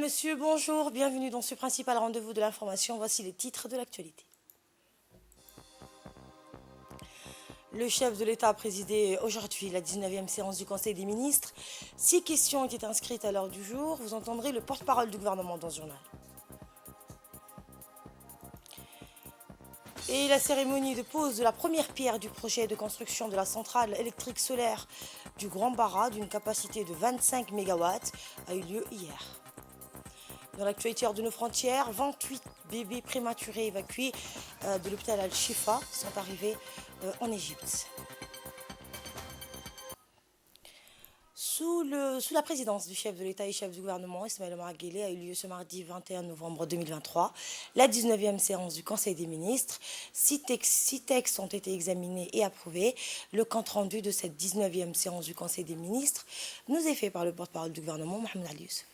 Monsieur, bonjour, bienvenue dans ce principal rendez-vous de l'information. Voici les titres de l'actualité. Le chef de l'État a présidé aujourd'hui la 19e séance du Conseil des ministres. 6 questions ont été inscrites à l'heure du jour. Vous entendrez le porte-parole du gouvernement dans ce journal. Et la cérémonie de pose de la première pierre du projet de construction de la centrale électrique solaire du Grand Bara d'une capacité de 25 MW a eu lieu hier. Dans l'actualité hors de nos frontières, 28 bébés prématurés évacués de l'hôpital Al-Shifa sont arrivés en Égypte. Sous la présidence du chef de l'État et chef du gouvernement, Ismaël Omar Guelleh, a eu lieu ce mardi 21 novembre 2023 la 19e séance du Conseil des ministres. 6 textes ont été examinés et approuvés. Le compte-rendu de cette 19e séance du Conseil des ministres nous est fait par le porte-parole du gouvernement, Mohamed Ali Youssef.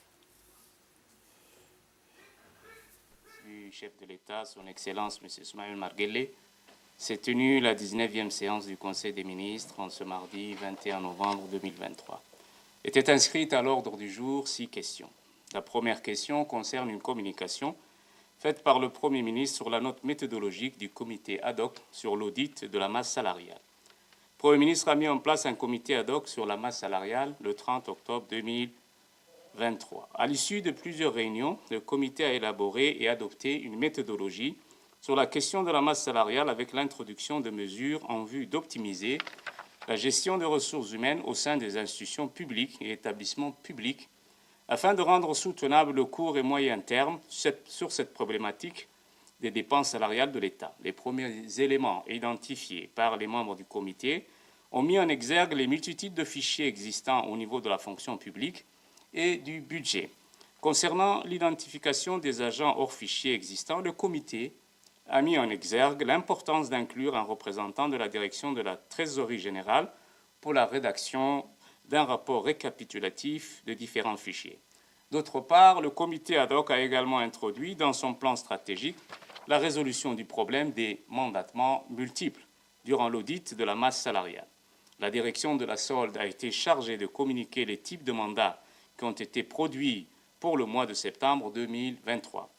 Du chef de l'État, son Excellence M. Ismaël Omar Guelleh, s'est tenue la 19e séance du Conseil des ministres en ce mardi 21 novembre 2023. Étaient inscrites à l'ordre du jour 6 questions. La première question concerne une communication faite par le Premier ministre sur la note méthodologique du comité ad hoc sur l'audit de la masse salariale. Le Premier ministre a mis en place un comité ad hoc sur la masse salariale le 30 octobre 2023. À l'issue de plusieurs réunions, le comité a élaboré et adopté une méthodologie sur la question de la masse salariale avec l'introduction de mesures en vue d'optimiser la gestion des ressources humaines au sein des institutions publiques et établissements publics afin de rendre soutenable le court et moyen terme sur cette problématique des dépenses salariales de l'État. Les premiers éléments identifiés par les membres du comité ont mis en exergue les multitudes de fichiers existants au niveau de la fonction publique et du budget. Concernant l'identification des agents hors fichier existants, le comité a mis en exergue l'importance d'inclure un représentant de la direction de la Trésorerie générale pour la rédaction d'un rapport récapitulatif de différents fichiers. D'autre part, le comité ad hoc a également introduit dans son plan stratégique la résolution du problème des mandatements multiples durant l'audit de la masse salariale. La direction de la solde a été chargée de communiquer les types de mandats qui ont été produits pour le mois de septembre 2023.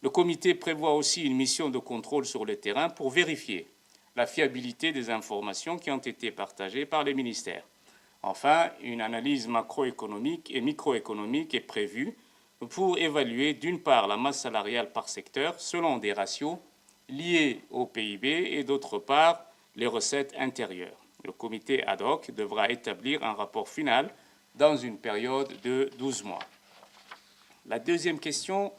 Le comité prévoit aussi une mission de contrôle sur le terrain pour vérifier la fiabilité des informations qui ont été partagées par les ministères. Enfin, une analyse macroéconomique et microéconomique est prévue pour évaluer d'une part la masse salariale par secteur selon des ratios liés au PIB et d'autre part les recettes intérieures. Le comité ad hoc devra établir un rapport final dans une période de 12 mois. La deuxième question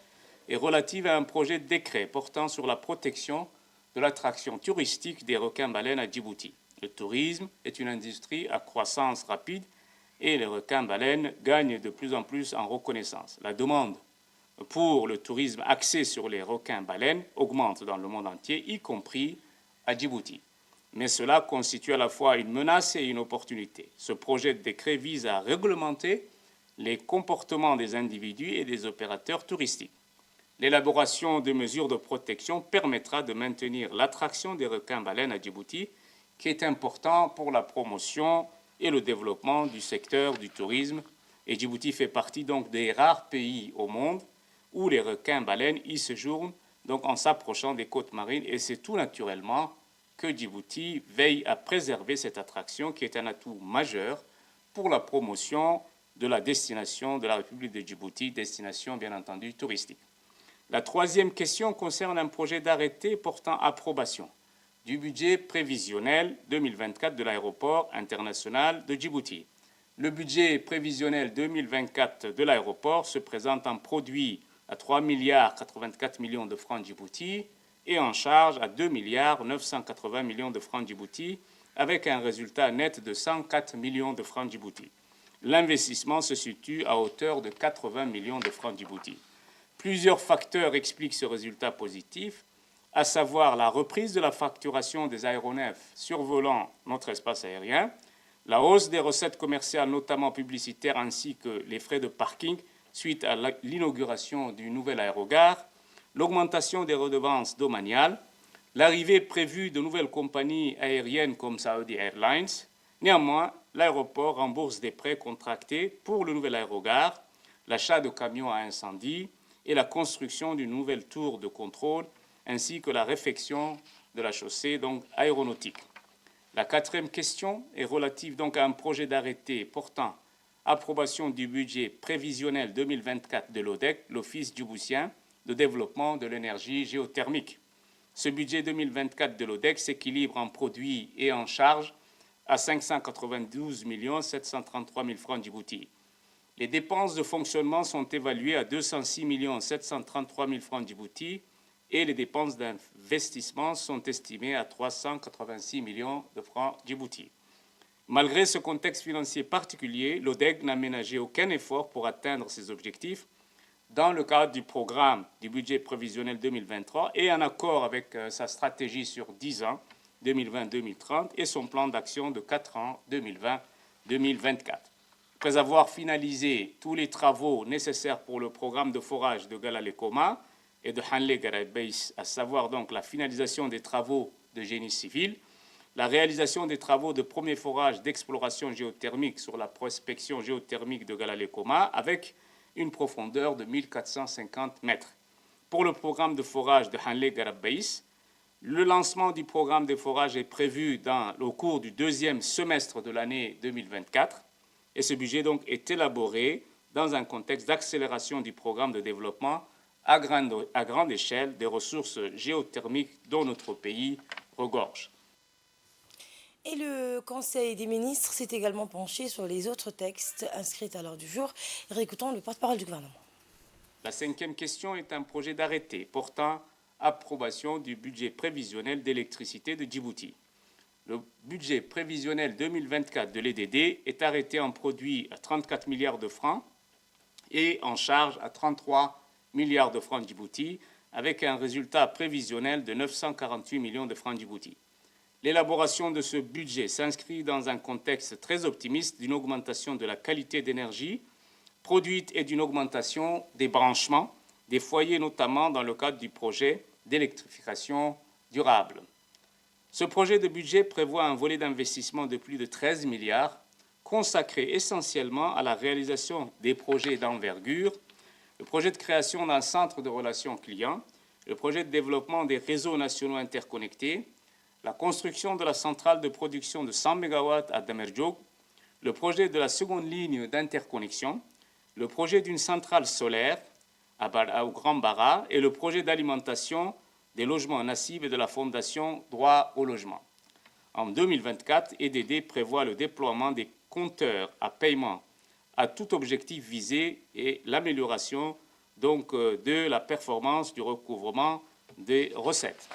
est relative à un projet de décret portant sur la protection de l'attraction touristique des requins-baleines à Djibouti. Le tourisme est une industrie à croissance rapide et les requins-baleines gagnent de plus en plus en reconnaissance. La demande pour le tourisme axé sur les requins-baleines augmente dans le monde entier, y compris à Djibouti. Mais cela constitue à la fois une menace et une opportunité. Ce projet de décret vise à réglementer les comportements des individus et des opérateurs touristiques. L'élaboration de mesures de protection permettra de maintenir l'attraction des requins-baleines à Djibouti, qui est important pour la promotion et le développement du secteur du tourisme. Et Djibouti fait partie donc des rares pays au monde où les requins-baleines y séjournent, donc en s'approchant des côtes marines. Et c'est tout naturellement que Djibouti veille à préserver cette attraction qui est un atout majeur pour la promotion de la destination de la République de Djibouti, destination bien entendu touristique. La troisième question concerne un projet d'arrêté portant approbation du budget prévisionnel 2024 de l'aéroport international de Djibouti. Le budget prévisionnel 2024 de l'aéroport se présente en produit à 3 milliards 84 millions de francs Djibouti et en charge à 2 milliards 980 millions de francs Djibouti avec un résultat net de 104 millions de francs Djibouti. L'investissement se situe à hauteur de 80 millions de francs Djibouti. Plusieurs facteurs expliquent ce résultat positif, à savoir la reprise de la facturation des aéronefs survolant notre espace aérien, la hausse des recettes commerciales, notamment publicitaires, ainsi que les frais de parking suite à l'inauguration du nouvel aérogare, l'augmentation des redevances domaniales, l'arrivée prévue de nouvelles compagnies aériennes comme Saudi Airlines. Néanmoins, l'aéroport rembourse des prêts contractés pour le nouvel aérogare l'achat de camions à incendie et la construction d'une nouvelle tour de contrôle, ainsi que la réfection de la chaussée donc aéronautique. La quatrième question est relative donc à un projet d'arrêté portant approbation du budget prévisionnel 2024 de l'ODEC, l'Office djiboutien de développement de l'énergie géothermique. Ce budget 2024 de l'ODEC s'équilibre en produits et en charges à 592 733 000 francs djibouti. Les dépenses de fonctionnement sont évaluées à 206 733 000 francs djibouti et les dépenses d'investissement sont estimées à 386 millions de francs djibouti. Malgré ce contexte financier particulier, l'ODEC n'a ménagé aucun effort pour atteindre ses objectifs dans le cadre du programme du budget prévisionnel 2023 et en accord avec sa stratégie sur 10 ans, 2020-2030, et son plan d'action de 4 ans, 2020-2024. Après avoir finalisé tous les travaux nécessaires pour le programme de forage de Galalekoma et de Hanle Garabeis, à savoir donc la finalisation des travaux de génie civil, la réalisation des travaux de premier forage d'exploration géothermique sur la prospection géothermique de Galalekoma avec une profondeur de 1450 mètres. Pour le programme de forage de Hanle Garabeis, le lancement du programme de forage est prévu au cours du deuxième semestre de l'année 2024 et ce budget donc est élaboré dans un contexte d'accélération du programme de développement à grande échelle des ressources géothermiques dont notre pays regorge. Et le Conseil des ministres s'est également penché sur les autres textes inscrits à l'ordre du jour. Réécoutons le porte-parole du gouvernement. La cinquième question est un projet d'arrêté portant approbation du budget prévisionnel d'électricité de Djibouti. Le budget prévisionnel 2024 de l'EDD est arrêté en produit à 34 milliards de francs et en charge à 33 milliards de francs Djibouti, avec un résultat prévisionnel de 948 millions de francs Djibouti. L'élaboration de ce budget s'inscrit dans un contexte très optimiste d'une augmentation de la qualité d'énergie produite et d'une augmentation des branchements des foyers, notamment dans le cadre du projet d'électrification durable. Ce projet de budget prévoit un volet d'investissement de plus de 13 milliards, consacré essentiellement à la réalisation des projets d'envergure, le projet de création d'un centre de relations clients, le projet de développement des réseaux nationaux interconnectés, la construction de la centrale de production de 100 MW à Damerjog, le projet de la seconde ligne d'interconnexion, le projet d'une centrale solaire au Grand Bara et le projet d'alimentation des logements Nassib et de la Fondation Droit au logement. En 2024, EDD prévoit le déploiement des compteurs à paiement à tout objectif visé et l'amélioration de la performance du recouvrement des recettes.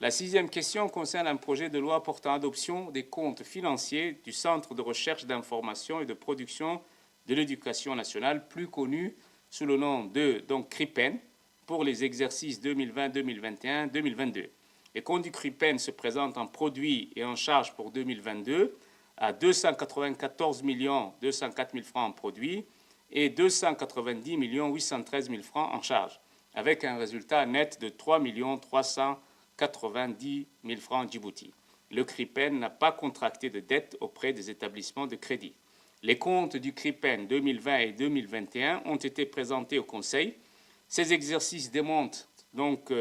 La sixième question concerne un projet de loi portant adoption des comptes financiers du Centre de recherche d'information et de production de l'éducation nationale, plus connu sous le nom de CRIPEN, pour les exercices 2020, 2021, 2022. Les comptes du CRIPEN se présentent en produits et en charges pour 2022 à 294 204 000 francs en produits et 290 813 000 francs en charges, avec un résultat net de 3 390 000 francs Djibouti. Le CRIPEN n'a pas contracté de dette auprès des établissements de crédit. Les comptes du CRIPEN 2020 et 2021 ont été présentés au Conseil. Ces exercices démontrent donc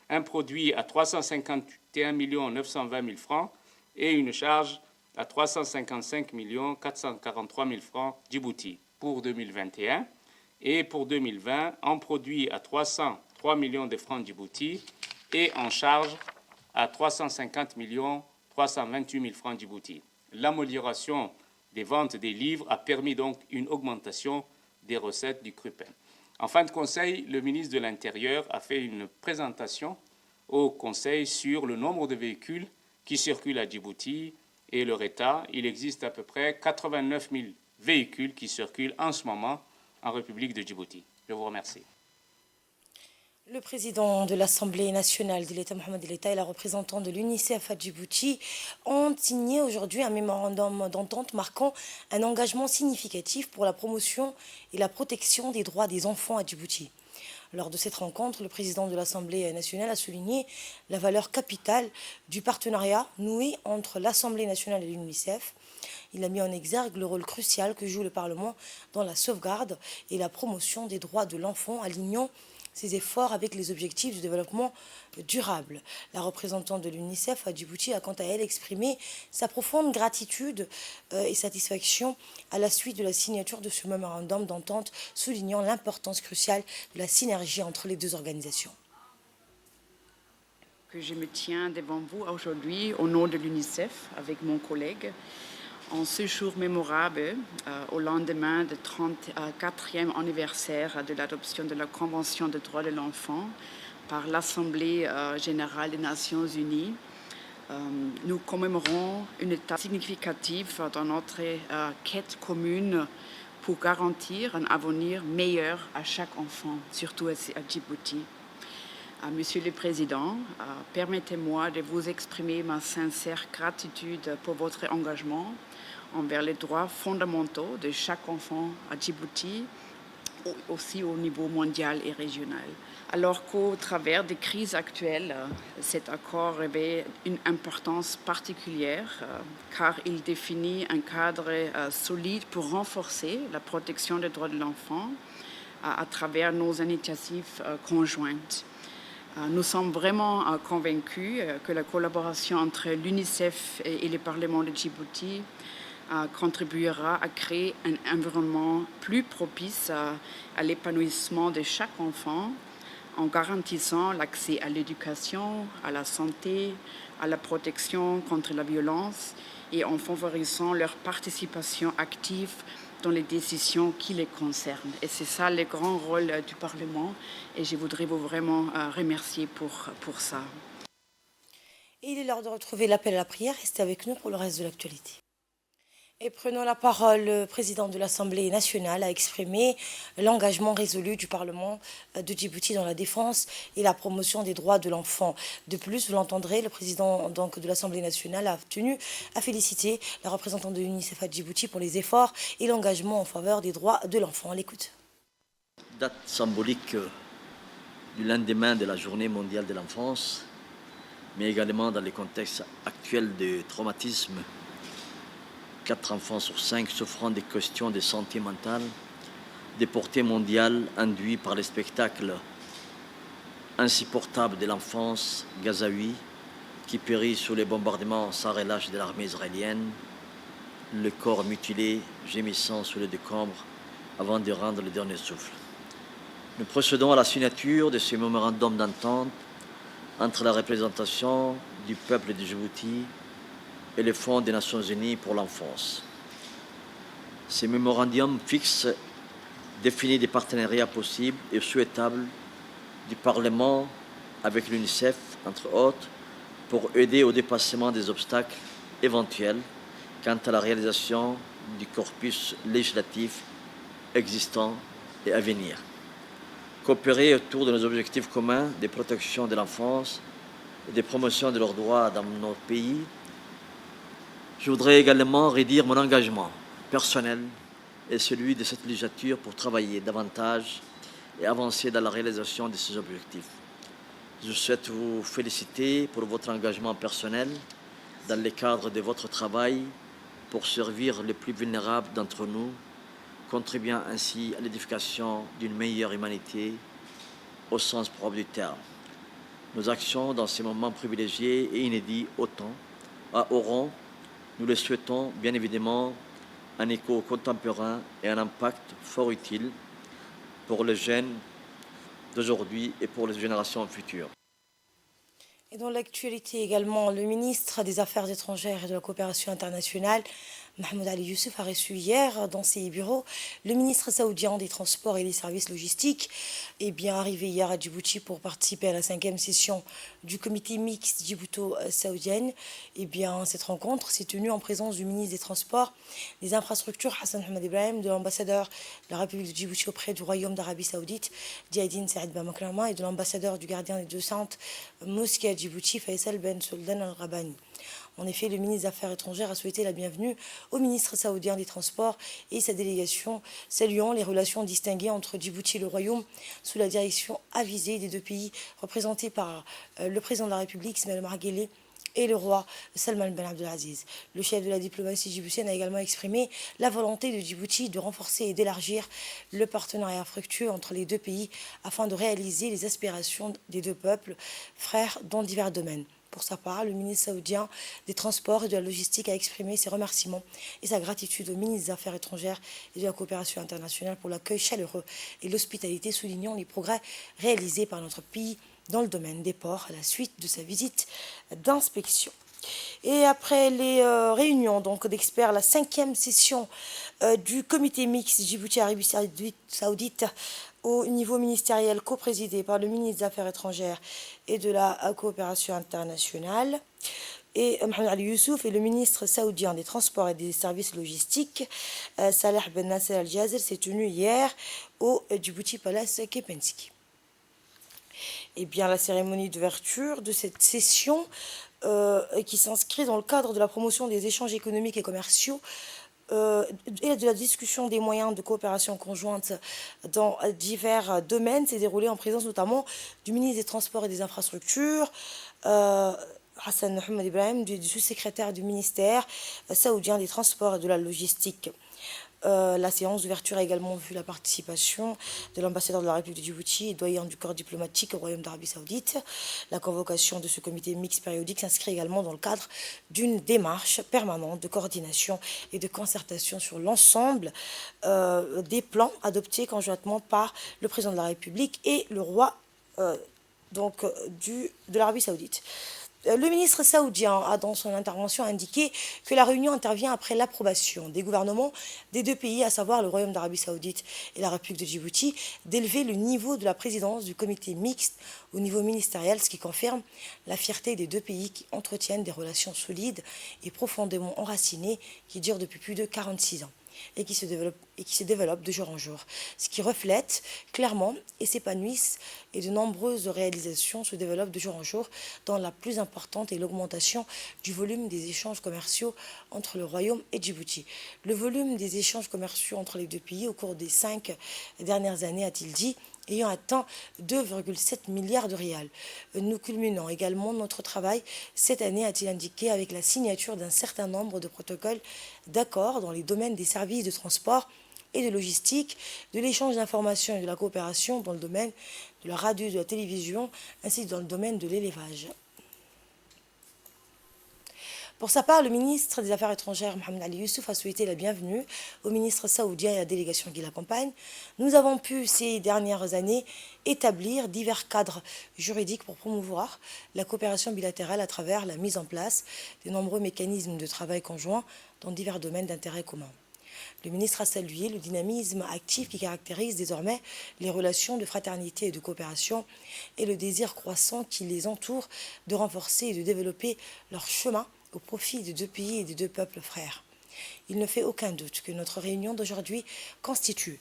un produit à 351 920 000 francs et une charge à 355 443 000 francs Djibouti pour 2021 et pour 2020 en produit à 303 millions de francs Djibouti et en charge à 350 328 000 francs Djibouti. L'amélioration des ventes des livres a permis donc une augmentation des recettes du CRIPEN. En fin de conseil, le ministre de l'Intérieur a fait une présentation au Conseil sur le nombre de véhicules qui circulent à Djibouti et leur état. Il existe à peu près 89 000 véhicules qui circulent en ce moment en République de Djibouti. Je vous remercie. Le président de l'Assemblée nationale de l'État, Mohamed El Etta, et la représentante de l'UNICEF à Djibouti ont signé aujourd'hui un mémorandum d'entente marquant un engagement significatif pour la promotion et la protection des droits des enfants à Djibouti. Lors de cette rencontre, le président de l'Assemblée nationale a souligné la valeur capitale du partenariat noué entre l'Assemblée nationale et l'UNICEF. Il a mis en exergue le rôle crucial que joue le Parlement dans la sauvegarde et la promotion des droits de l'enfant, alignant ses efforts avec les objectifs du développement durable. La représentante de l'UNICEF à Djibouti a quant à elle exprimé sa profonde gratitude et satisfaction à la suite de la signature de ce mémorandum d'entente, soulignant l'importance cruciale de la synergie entre les deux organisations. Que je me tiens devant vous aujourd'hui au nom de l'UNICEF avec mon collègue en ce jour mémorable au lendemain du 34e anniversaire de l'adoption de la Convention des droits de l'enfant par l'Assemblée générale des Nations unies. Nous commémorons une étape significative dans notre quête commune pour garantir un avenir meilleur à chaque enfant, surtout à Djibouti. Monsieur le Président, permettez-moi de vous exprimer ma sincère gratitude pour votre engagement envers les droits fondamentaux de chaque enfant à Djibouti, aussi au niveau mondial et régional. Alors qu'au travers des crises actuelles, cet accord revêt une importance particulière car il définit un cadre solide pour renforcer la protection des droits de l'enfant à travers nos initiatives conjointes. Nous sommes vraiment convaincus que la collaboration entre l'UNICEF et le Parlement de Djibouti contribuera à créer un environnement plus propice à l'épanouissement de chaque enfant en garantissant l'accès à l'éducation, à la santé, à la protection contre la violence et en favorisant leur participation active dans les décisions qui les concernent. Et c'est ça le grand rôle du Parlement et je voudrais vous vraiment remercier pour ça. Et il est l'heure de retrouver l'appel à la prière. Restez avec nous pour le reste de l'actualité. Et prenons la parole, le président de l'Assemblée nationale a exprimé l'engagement résolu du Parlement de Djibouti dans la défense et la promotion des droits de l'enfant. De plus, vous l'entendrez, le président donc, de l'Assemblée nationale a tenu à féliciter la représentante de l'UNICEF à Djibouti pour les efforts et l'engagement en faveur des droits de l'enfant. On l'écoute. Date symbolique du lendemain de la Journée mondiale de l'enfance, mais également dans le contexte actuel de traumatisme. 4 enfants sur 5 souffrant des questions de santé mentale, des portées mondiales induites par les spectacles insupportables de l'enfance gazaoui qui périt sous les bombardements sans relâche de l'armée israélienne, le corps mutilé, gémissant sous les décombres avant de rendre le dernier souffle. Nous procédons à la signature de ce mémorandum d'entente entre la représentation du peuple de Djibouti et le Fonds des Nations Unies pour l'enfance. Ce mémorandum fixe définit des partenariats possibles et souhaitables du Parlement avec l'UNICEF, entre autres, pour aider au dépassement des obstacles éventuels quant à la réalisation du corpus législatif existant et à venir. Coopérer autour de nos objectifs communs de protection de l'enfance et de promotion de leurs droits dans nos pays. Je voudrais également redire mon engagement personnel et celui de cette législature pour travailler davantage et avancer dans la réalisation de ces objectifs. Je souhaite vous féliciter pour votre engagement personnel dans le cadre de votre travail pour servir les plus vulnérables d'entre nous, contribuant ainsi à l'édification d'une meilleure humanité au sens propre du terme. Nos actions dans ces moments privilégiés et inédits auront, nous le souhaitons bien évidemment, un écho contemporain et un impact fort utile pour les jeunes d'aujourd'hui et pour les générations futures. Et dans l'actualité également, le ministre des Affaires étrangères et de la coopération internationale, Mahmoud Ali Youssef, a reçu hier dans ses bureaux le ministre saoudien des Transports et des Services Logistiques, arrivé hier à Djibouti pour participer à la 5e session du comité mixte djibouto-saoudienne. Cette rencontre s'est tenue en présence du ministre des Transports, des Infrastructures, Hassan Ahmed Ibrahim, de l'ambassadeur de la République de Djibouti auprès du Royaume d'Arabie Saoudite, Diaydin Saïd Bamaklama, et de l'ambassadeur du gardien des 200 mosquées à Djibouti, Faisal Ben Soldan Al-Rabani. En effet, le ministre des Affaires étrangères a souhaité la bienvenue au ministre saoudien des Transports et sa délégation, saluant les relations distinguées entre Djibouti et le Royaume sous la direction avisée des deux pays représentés par le président de la République, Ismaël Omar Guelleh, et le roi Salman Ben Abdelaziz. Le chef de la diplomatie djiboutienne a également exprimé la volonté de Djibouti de renforcer et d'élargir le partenariat fructueux entre les deux pays afin de réaliser les aspirations des deux peuples frères dans divers domaines. Pour sa part, le ministre saoudien des Transports et de la Logistique a exprimé ses remerciements et sa gratitude au ministre des Affaires étrangères et de la Coopération internationale pour l'accueil chaleureux et l'hospitalité, soulignant les progrès réalisés par notre pays dans le domaine des ports à la suite de sa visite d'inspection. Et après les réunions d'experts, la 5e session du comité mixte Djibouti-Arabie Saoudite au niveau ministériel coprésidé par le ministre des Affaires étrangères et de la coopération internationale et Mohamed Ali Youssouf et le ministre saoudien des Transports et des Services logistiques, Saleh Ben Nasser Al-Jazer, s'est tenu hier au Djibouti Palace Kempinski. Et bien, la cérémonie d'ouverture de cette session qui s'inscrit dans le cadre de la promotion des échanges économiques et commerciaux et de la discussion des moyens de coopération conjointe dans divers domaines s'est déroulée en présence notamment du ministre des Transports et des Infrastructures, Hassan Mohamed Ibrahim, du sous-secrétaire du ministère saoudien des Transports et de la Logistique. La séance d'ouverture a également vu la participation de l'ambassadeur de la République de Djibouti et doyen du corps diplomatique au Royaume d'Arabie Saoudite. La convocation de ce comité mixte périodique s'inscrit également dans le cadre d'une démarche permanente de coordination et de concertation sur l'ensemble des plans adoptés conjointement par le président de la République et le roi de l'Arabie Saoudite. Le ministre saoudien a dans son intervention indiqué que la réunion intervient après l'approbation des gouvernements des deux pays, à savoir le Royaume d'Arabie Saoudite et la République de Djibouti, d'élever le niveau de la présidence du comité mixte au niveau ministériel, ce qui confirme la fierté des deux pays qui entretiennent des relations solides et profondément enracinées qui durent depuis plus de 46 ans. Et qui se développent de jour en jour, ce qui reflète clairement et s'épanouissent, et de nombreuses réalisations se développent de jour en jour, dont la plus importante est l'augmentation du volume des échanges commerciaux entre le Royaume et Djibouti. Le volume des échanges commerciaux entre les deux pays au cours des 5 dernières années, a-t-il dit, ayant atteint 2,7 milliards de rials. Nous culminons également notre travail cette année, a-t-il indiqué, avec la signature d'un certain nombre de protocoles d'accords dans les domaines des services de transport et de logistique, de l'échange d'informations et de la coopération dans le domaine de la radio et de la télévision, ainsi que dans le domaine de l'élevage. Pour sa part, le ministre des Affaires étrangères, Mohamed Ali Youssouf, a souhaité la bienvenue au ministre saoudien et à la délégation qui l'accompagne. Nous avons pu, ces dernières années, établir divers cadres juridiques pour promouvoir la coopération bilatérale à travers la mise en place de nombreux mécanismes de travail conjoints dans divers domaines d'intérêt commun. Le ministre a salué le dynamisme actif qui caractérise désormais les relations de fraternité et de coopération et le désir croissant qui les entoure de renforcer et de développer leur chemin au profit des deux pays et des deux peuples frères. Il ne fait aucun doute que notre réunion d'aujourd'hui constitue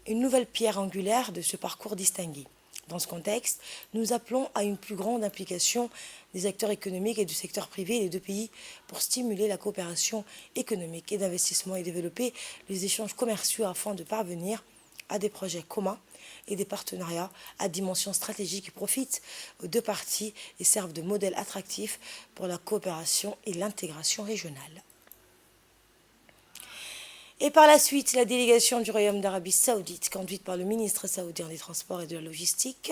une nouvelle pierre angulaire de ce parcours distingué. Dans ce contexte, nous appelons à une plus grande implication des acteurs économiques et du secteur privé des deux pays pour stimuler la coopération économique et d'investissement et développer les échanges commerciaux afin de parvenir à des projets communs et des partenariats à dimension stratégique qui profitent aux deux parties et servent de modèle attractif pour la coopération et l'intégration régionale. Et par la suite, la délégation du Royaume d'Arabie Saoudite, conduite par le ministre saoudien des Transports et de la Logistique,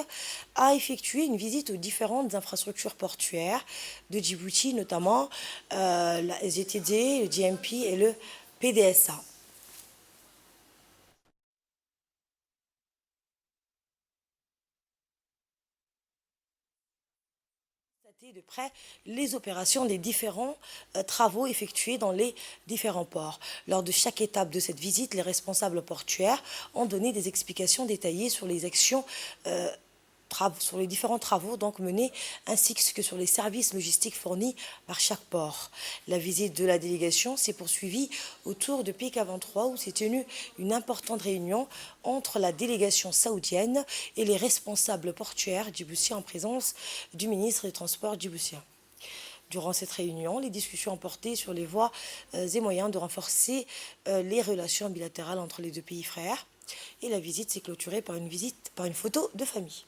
a effectué une visite aux différentes infrastructures portuaires de Djibouti, notamment la SGTD, le DMP et le PDSA. De près les opérations des différents travaux effectués dans les différents ports. Lors de chaque étape de cette visite, les responsables portuaires ont donné des explications détaillées sur les actions sur les différents travaux menés, ainsi que sur les services logistiques fournis par chaque port. La visite de la délégation s'est poursuivie autour de Pic 23 où s'est tenue une importante réunion entre la délégation saoudienne et les responsables portuaires djiboutiens en présence du ministre des Transports djiboutien. Durant cette réunion, les discussions ont porté sur les voies et moyens de renforcer les relations bilatérales entre les deux pays frères. Et la visite s'est clôturée par une photo de famille.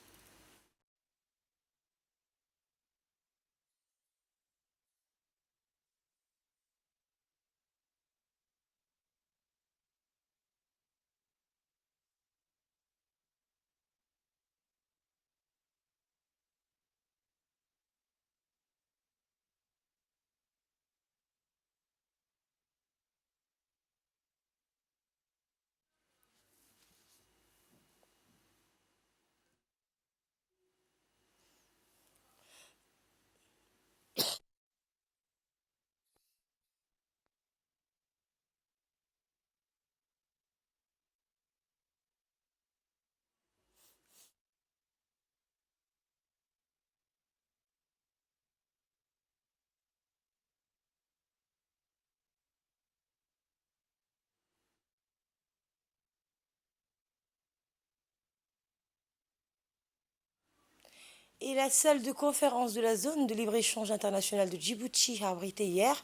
Et la salle de conférence de la zone de libre-échange international de Djibouti a abrité hier,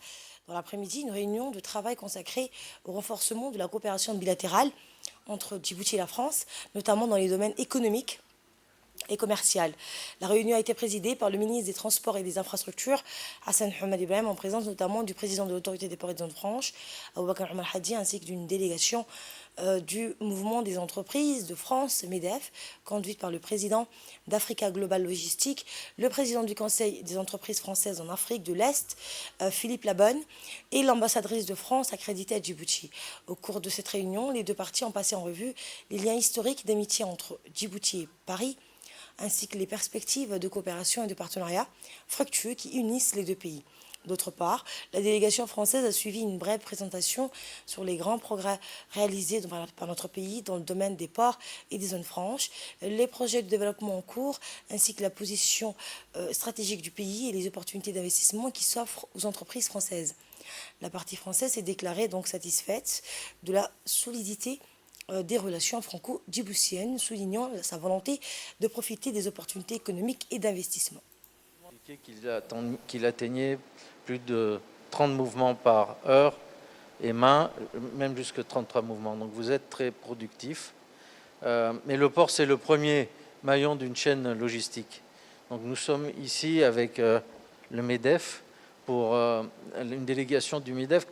dans l'après-midi, une réunion de travail consacrée au renforcement de la coopération bilatérale entre Djibouti et la France, notamment dans les domaines économiques et commercial. La réunion a été présidée par le ministre des Transports et des Infrastructures, Hassan Hamad Ibrahim, en présence notamment du président de l'autorité des ports et des zones franches, Aboubakar Omar Hadi, ainsi que d'une délégation du mouvement des entreprises de France, MEDEF, conduite par le président d'Africa Global Logistique, le président du Conseil des entreprises françaises en Afrique de l'Est, Philippe Labonne, et l'ambassadrice de France accréditée à Djibouti. Au cours de cette réunion, les deux parties ont passé en revue les liens historiques d'amitié entre Djibouti et Paris, ainsi que les perspectives de coopération et de partenariat fructueux qui unissent les deux pays. D'autre part, la délégation française a suivi une brève présentation sur les grands progrès réalisés par notre pays dans le domaine des ports et des zones franches, les projets de développement en cours, ainsi que la position stratégique du pays et les opportunités d'investissement qui s'offrent aux entreprises françaises. La partie française s'est déclarée donc satisfaite de la solidité des relations franco-djiboutiennes, soulignant sa volonté de profiter des opportunités économiques et d'investissement. Qu'il atteignait plus de 30 mouvements par heure et main, même jusqu'à 33 mouvements. Donc vous êtes très productif. Mais le port, c'est le premier maillon d'une chaîne logistique. Donc nous sommes ici avec le MEDEF pour une délégation du MEDEF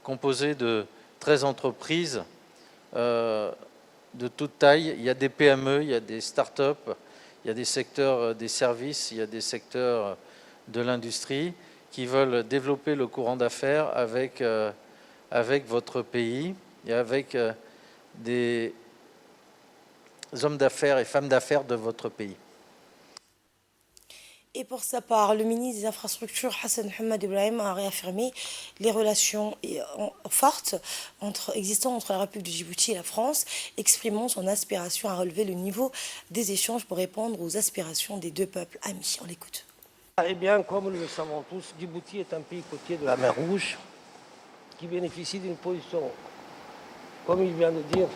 composée de 13 entreprises de toute taille. Il y a des PME, il y a des start-up, il y a des secteurs des services, il y a des secteurs de l'industrie qui veulent développer le courant d'affaires avec votre pays et avec des hommes d'affaires et femmes d'affaires de votre pays. Et pour sa part, le ministre des Infrastructures, Hassan Hamad Ibrahim, a réaffirmé les relations fortes existant entre la République de Djibouti et la France, exprimant son aspiration à relever le niveau des échanges pour répondre aux aspirations des deux peuples amis. On l'écoute. Eh bien, comme nous le savons tous, Djibouti est un pays côtier de la mer Rouge qui bénéficie d'une position, comme il vient de dire,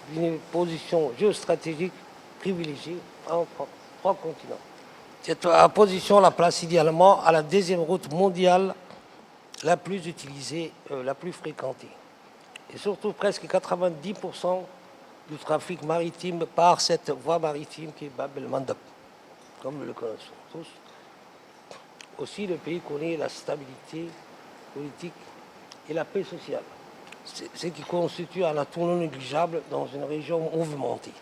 d'une position géostratégique privilégiée entre trois continents. Cette position la place idéalement à la deuxième route mondiale la plus utilisée, la plus fréquentée. Et surtout, presque 90% du trafic maritime par cette voie maritime qui est Bab el-Mandeb, comme nous le connaissons tous. Aussi, le pays connaît la stabilité politique et la paix sociale, ce qui constitue un atout non négligeable dans une région mouvementée.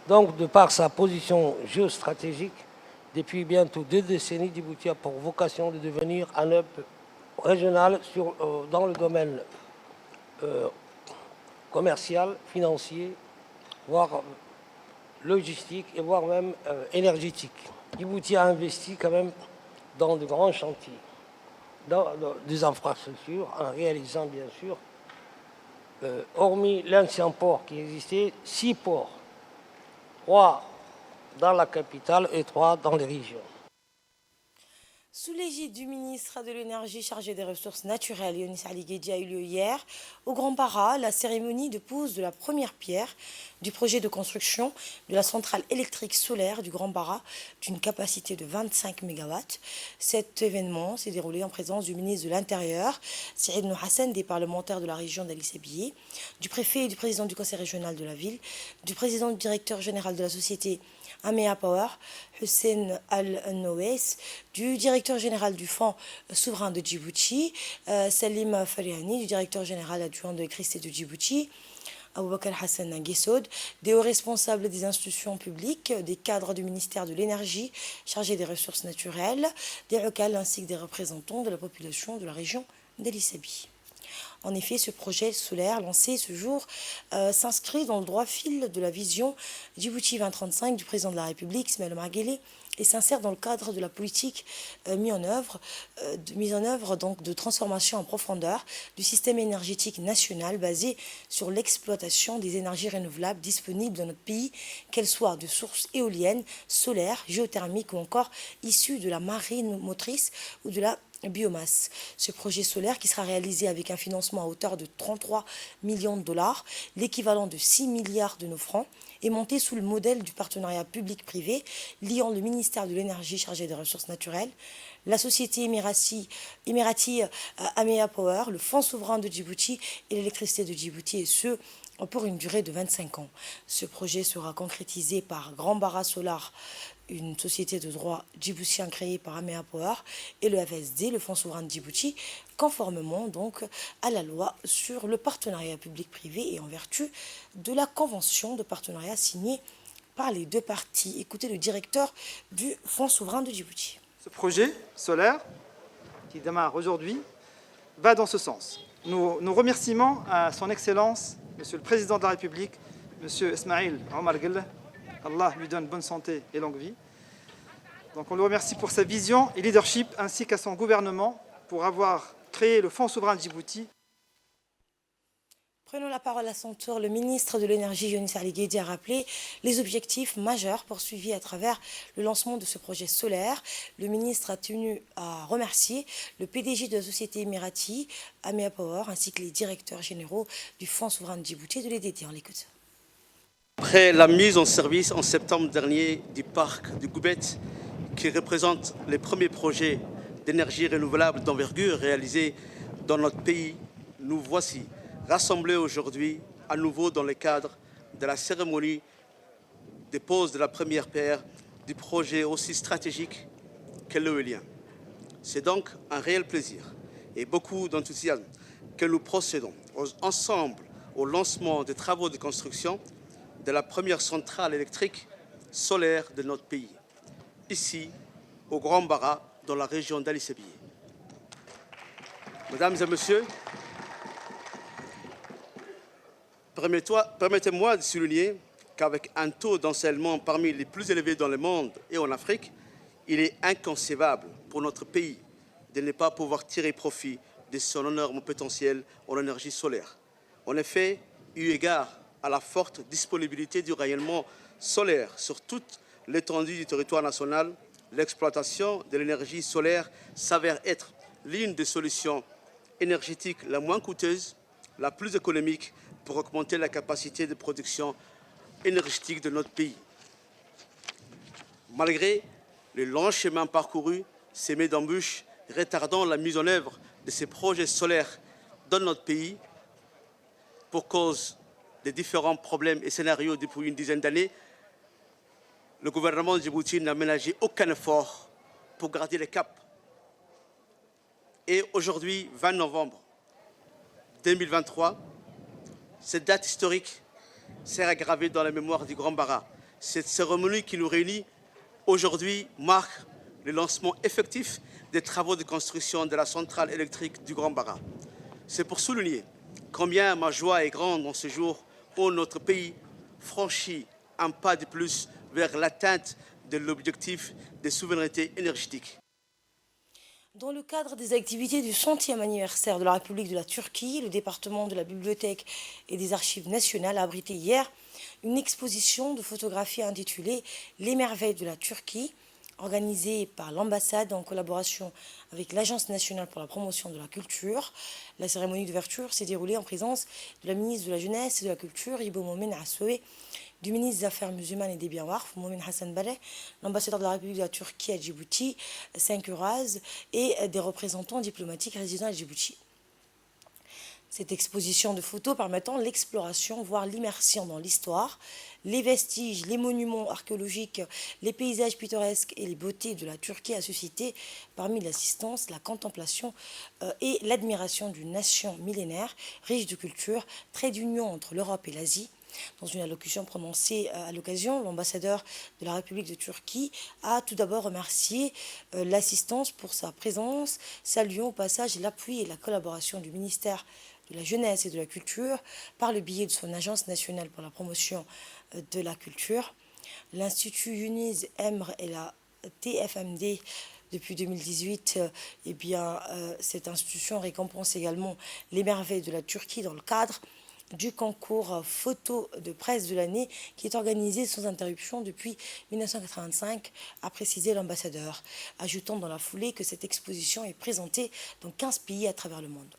Donc, de par sa position géostratégique, depuis bientôt 2 décennies, Djibouti a pour vocation de devenir un hub régional dans le domaine commercial, financier, voire logistique et voire même énergétique. Djibouti a investi quand même dans de grands chantiers, dans des infrastructures, en réalisant bien sûr, hormis l'ancien port qui existait, 6 ports, 3 dans la capitale et 3 dans les régions. Sous l'égide du ministre de l'Énergie chargé des ressources naturelles, Yonis Ali Guedji, a eu lieu hier au Grand Para la cérémonie de pose de la première pierre du projet de construction de la centrale électrique solaire du Grand Para d'une capacité de 25 MW. Cet événement s'est déroulé en présence du ministre de l'Intérieur, Saïd Nouhassan, des parlementaires de la région d'Ali Sabié, du préfet et du président du conseil régional de la ville, du président du directeur général de la société Amea Power, Hussein Al-Nowes, du directeur général du Fonds souverain de Djibouti, Salim Fariani, du directeur général adjoint de l'électricité de Djibouti, Aboubakar Hassan Guessoud, des hauts responsables des institutions publiques, des cadres du ministère de l'Énergie chargés des ressources naturelles, des locales ainsi que des représentants de la population de la région d'Ali Sabi. En effet, ce projet solaire lancé ce jour s'inscrit dans le droit fil de la vision Djibouti 2035 du président de la République, Ismaël Omar Guelleh, et s'insère dans le cadre de la politique mise en œuvre donc, de transformation en profondeur du système énergétique national basé sur l'exploitation des énergies renouvelables disponibles dans notre pays, qu'elles soient de sources éoliennes, solaires, géothermiques ou encore issues de la marée motrice ou de la biomasse. Ce projet solaire qui sera réalisé avec un financement à hauteur de 33 millions de dollars, l'équivalent de 6 milliards de nos francs, est monté sous le modèle du partenariat public-privé liant le ministère de l'Énergie chargé des ressources naturelles, la société émiratie Amea Power, le Fonds souverain de Djibouti et l'électricité de Djibouti, et ce, pour une durée de 25 ans. Ce projet sera concrétisé par Grand Bara Solar, une société de droit djiboutien créée par Amea Power, et le FSD, le Fonds souverain de Djibouti, conformément donc à la loi sur le partenariat public-privé et en vertu de la convention de partenariat signée par les deux parties. Écoutez le directeur du Fonds souverain de Djibouti. Ce projet solaire, qui démarre aujourd'hui, va dans ce sens. Nos remerciements à son Excellence, Monsieur le Président de la République, Monsieur Ismail Omar Guelleh, Allah lui donne bonne santé et longue vie. Donc on le remercie pour sa vision et leadership, ainsi qu'à son gouvernement pour avoir créé le Fonds souverain de Djibouti. Prenons la parole à son tour. Le ministre de l'Énergie, Younis Ali Guedi, a rappelé les objectifs majeurs poursuivis à travers le lancement de ce projet solaire. Le ministre a tenu à remercier le PDG de la société émiratie, Amea Power, ainsi que les directeurs généraux du Fonds souverain de Djibouti, de l'aider. On l'écoute. Après la mise en service en septembre dernier du parc de Goubet, qui représente les premiers projets d'énergie renouvelable d'envergure réalisés dans notre pays, nous voici rassemblés aujourd'hui à nouveau dans le cadre de la cérémonie de pose de la première pierre du projet aussi stratégique que l'éolien. C'est donc un réel plaisir et beaucoup d'enthousiasme que nous procédons ensemble au lancement des travaux de construction de la première centrale électrique solaire de notre pays, ici au Grand Bara, dans la région d'Ali Sébié. Mesdames et messieurs, permettez-moi de souligner qu'avec un taux d'encellulement parmi les plus élevés dans le monde et en Afrique, il est inconcevable pour notre pays de ne pas pouvoir tirer profit de son énorme potentiel en énergie solaire. En effet, eu égard à la forte disponibilité du rayonnement solaire sur toute l'étendue du territoire national, l'exploitation de l'énergie solaire s'avère être l'une des solutions énergétiques la moins coûteuse, la plus économique pour augmenter la capacité de production énergétique de notre pays. Malgré le long chemin parcouru, semé d'embûches, retardant la mise en œuvre de ces projets solaires dans notre pays, pour cause des différents problèmes et scénarios depuis une dizaine d'années, le gouvernement de Djibouti n'a ménagé aucun effort pour garder le cap. Et aujourd'hui, 20 novembre 2023, cette date historique sera gravée dans la mémoire du Grand Bara. Cette cérémonie qui nous réunit aujourd'hui marque le lancement effectif des travaux de construction de la centrale électrique du Grand Bara. C'est pour souligner combien ma joie est grande en ce jour où notre pays franchit un pas de plus vers l'atteinte de l'objectif de souveraineté énergétique. Dans le cadre des activités du 100e anniversaire de la République de la Turquie, le département de la Bibliothèque et des Archives nationales a abrité hier une exposition de photographies intitulée « Les merveilles de la Turquie », organisée par l'ambassade en collaboration avec l'Agence nationale pour la promotion de la culture. La cérémonie d'ouverture s'est déroulée en présence de la ministre de la Jeunesse et de la Culture, Ibo Momen Assoué, du ministre des Affaires musulmanes et des Biens Warf, Momen Hassan Baleh, l'ambassadeur de la République de la Turquie à Djibouti, 5 Uraz, et des représentants diplomatiques résidant à Djibouti. Cette exposition de photos permettant l'exploration, voire l'immersion dans l'histoire, les vestiges, les monuments archéologiques, les paysages pittoresques et les beautés de la Turquie a suscité parmi l'assistance, la contemplation et l'admiration d'une nation millénaire, riche de culture, trait d'union entre l'Europe et l'Asie. Dans une allocution prononcée à l'occasion, l'ambassadeur de la République de Turquie a tout d'abord remercié l'assistance pour sa présence, saluant au passage l'appui et la collaboration du ministère de la Jeunesse et de la Culture par le biais de son Agence nationale pour la promotion de la culture. L'Institut Younis Emre et la TFMD depuis 2018, cette institution récompense également les merveilles de la Turquie dans le cadre du concours photo de presse de l'année qui est organisé sans interruption depuis 1985, a précisé l'ambassadeur, ajoutant dans la foulée que cette exposition est présentée dans 15 pays à travers le monde.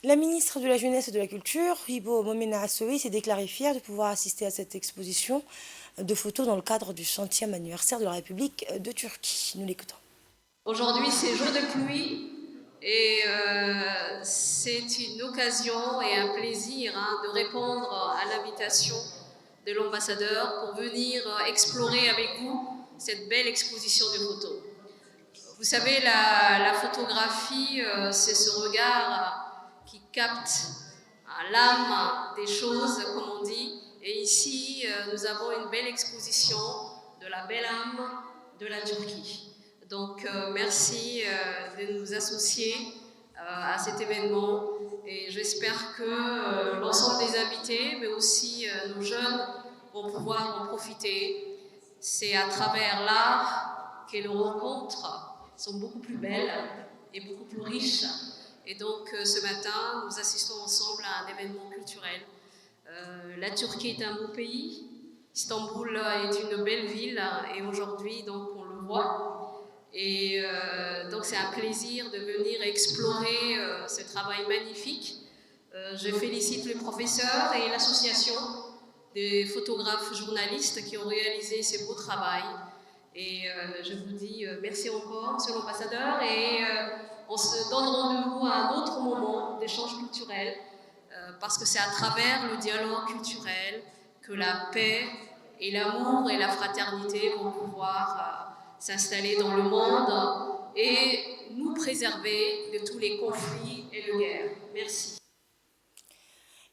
La ministre de la Jeunesse et de la Culture, Hibo Momena Assoui, s'est déclarée fière de pouvoir assister à cette exposition de photos dans le cadre du 100e anniversaire de la République de Turquie. Nous l'écoutons. Aujourd'hui, c'est jour de pluie et c'est une occasion et un plaisir de répondre à l'invitation de l'ambassadeur pour venir explorer avec vous cette belle exposition de photos. Vous savez, la photographie, c'est ce regard qui capte l'âme des choses, comme on dit. Et ici, nous avons une belle exposition de la belle âme de la Turquie. Donc, merci de nous associer à cet événement. Et j'espère que l'ensemble des invités, mais aussi nos jeunes, vont pouvoir en profiter. C'est à travers l'art que les rencontres sont beaucoup plus belles et beaucoup plus riches. Et donc, ce matin, nous assistons ensemble à un événement culturel. La Turquie est un beau pays. Istanbul est une belle ville et aujourd'hui, donc, on le voit. Et donc, c'est un plaisir de venir explorer ce travail magnifique. Je félicite les professeurs et l'association des photographes journalistes qui ont réalisé ce beau travail. Et je vous dis merci encore, monsieur l'ambassadeur, et on se donne rendez-vous à un autre moment d'échange culturel, parce que c'est à travers le dialogue culturel que la paix et l'amour et la fraternité vont pouvoir s'installer dans le monde et nous préserver de tous les conflits et les guerres. Merci.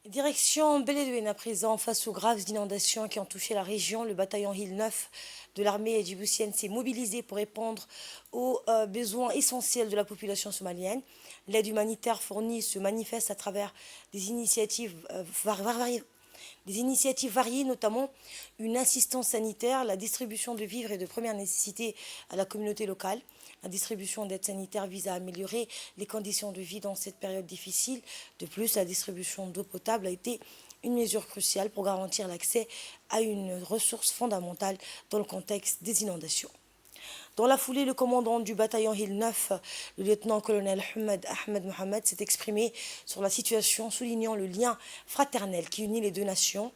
Direction Beledweyne à présent, face aux graves inondations qui ont touché la région, le bataillon Hill 9 de l'armée djiboutienne s'est mobilisé pour répondre aux besoins essentiels de la population somalienne. L'aide humanitaire fournie se manifeste à travers des initiatives variées, notamment une assistance sanitaire, la distribution de vivres et de première nécessité à la communauté locale. La distribution d'aide sanitaire vise à améliorer les conditions de vie dans cette période difficile. De plus, la distribution d'eau potable a été une mesure cruciale pour garantir l'accès à une ressource fondamentale dans le contexte des inondations. Dans la foulée, le commandant du bataillon Hill 9, le lieutenant-colonel Ahmed Mohamed, s'est exprimé sur la situation, soulignant le lien fraternel qui unit les deux nations.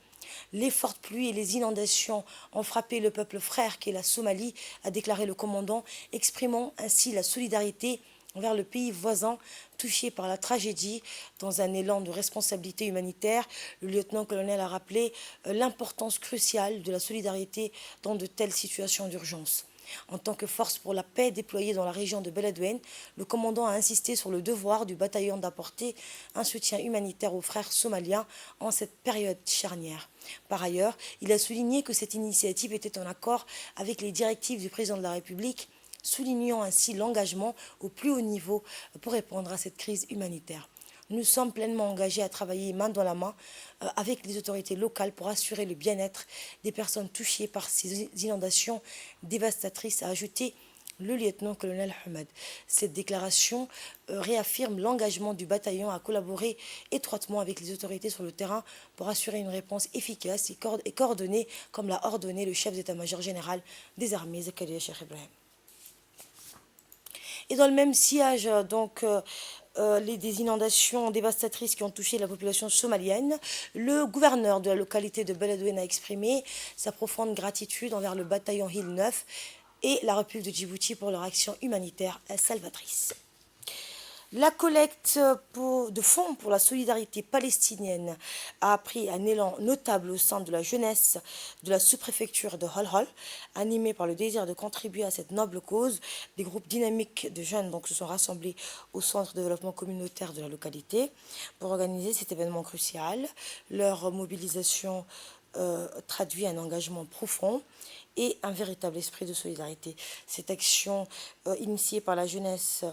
Les fortes pluies et les inondations ont frappé le peuple frère qu'est la Somalie, a déclaré le commandant, exprimant ainsi la solidarité envers le pays voisin touché par la tragédie. Dans un élan de responsabilité humanitaire, le lieutenant-colonel a rappelé l'importance cruciale de la solidarité dans de telles situations d'urgence. En tant que force pour la paix déployée dans la région de Beledweyne, le commandant a insisté sur le devoir du bataillon d'apporter un soutien humanitaire aux frères somaliens en cette période charnière. Par ailleurs, il a souligné que cette initiative était en accord avec les directives du président de la République, soulignant ainsi l'engagement au plus haut niveau pour répondre à cette crise humanitaire. Nous sommes pleinement engagés à travailler main dans la main avec les autorités locales pour assurer le bien-être des personnes touchées par ces inondations dévastatrices, a ajouté le lieutenant-colonel Ahmed. Cette déclaration réaffirme l'engagement du bataillon à collaborer étroitement avec les autorités sur le terrain pour assurer une réponse efficace et coordonnée, comme l'a ordonné le chef d'état-major général des armées, Zakaria Cheikh Ibrahim. Et dans le même sillage, des inondations dévastatrices qui ont touché la population somalienne, le gouverneur de la localité de Beledweyne a exprimé sa profonde gratitude envers le bataillon Hill 9 et la République de Djibouti pour leur action humanitaire salvatrice. La collecte de fonds pour la solidarité palestinienne a pris un élan notable au sein de la jeunesse de la sous-préfecture de Hol-Hol, animée par le désir de contribuer à cette noble cause. Des groupes dynamiques de jeunes se sont rassemblés au centre de développement communautaire de la localité pour organiser cet événement crucial. Leur mobilisation traduit un engagement profond et un véritable esprit de solidarité. Cette action initiée par la jeunesse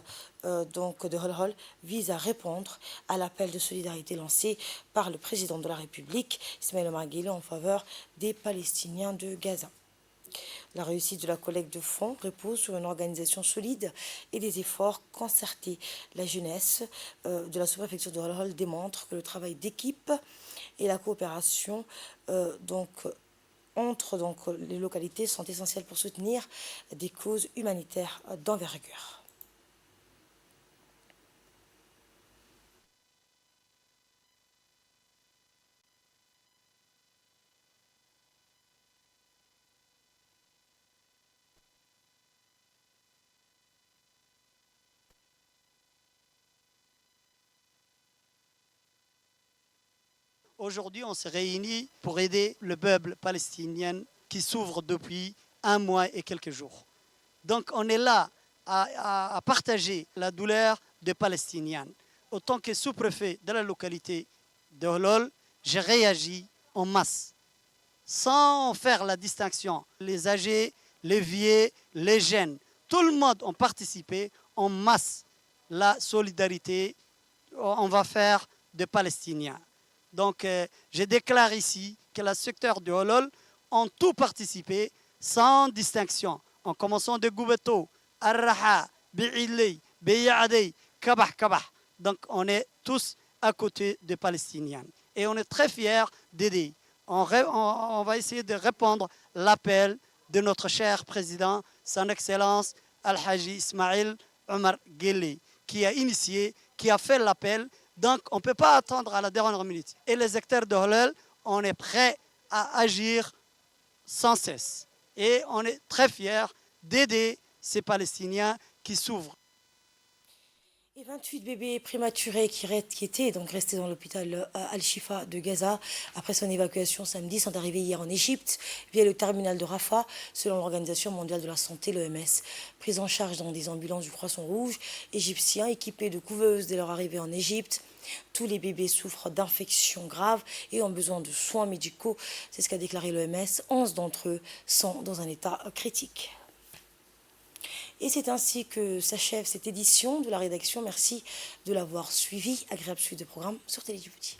de Hol-Hol vise à répondre à l'appel de solidarité lancé par le président de la République, Ismaël Omar Guelleh, en faveur des Palestiniens de Gaza. La réussite de la collecte de fonds repose sur une organisation solide et des efforts concertés. La jeunesse de la sous-préfecture de Hol-Hol démontre que le travail d'équipe et la coopération entre les localités sont essentielles pour soutenir des causes humanitaires d'envergure. Aujourd'hui, on s'est réunis pour aider le peuple palestinien qui souffre depuis 1 mois et quelques jours. Donc on est là à partager la douleur des Palestiniens. Autant que sous-préfet de la localité de Holol, j'ai réagi en masse, sans faire la distinction. Les âgés, les vieux, les jeunes, tout le monde a participé en masse. La solidarité, on va faire des Palestiniens. Donc je déclare ici que le secteur de Holol ont tout participé sans distinction, en commençant de Goubeto, Ar-Raha, Bi'ili, Beyadei, Kabah. Donc on est tous à côté des Palestiniens. Et on est très fiers d'aider. On va essayer de répondre à l'appel de notre cher président, son Excellence Al-Haji Ismail Omar Guelleh, qui a initié, qui a fait l'appel. Donc on ne peut pas attendre à la dernière minute. Et les acteurs de Holol, on est prêts à agir sans cesse. Et on est très fiers d'aider ces Palestiniens qui souffrent. Et 28 bébés prématurés qui étaient donc restés dans l'hôpital Al-Shifa de Gaza après son évacuation samedi sont arrivés hier en Égypte via le terminal de Rafah, selon l'Organisation mondiale de la santé, l'OMS. Pris en charge dans des ambulances du Croissant Rouge égyptien équipés de couveuses dès leur arrivée en Égypte. Tous les bébés souffrent d'infections graves et ont besoin de soins médicaux. C'est ce qu'a déclaré l'OMS. 11 d'entre eux sont dans un état critique. Et c'est ainsi que s'achève cette édition de la rédaction. Merci de l'avoir suivi. Agréable suite de programme sur Télé Djibouti.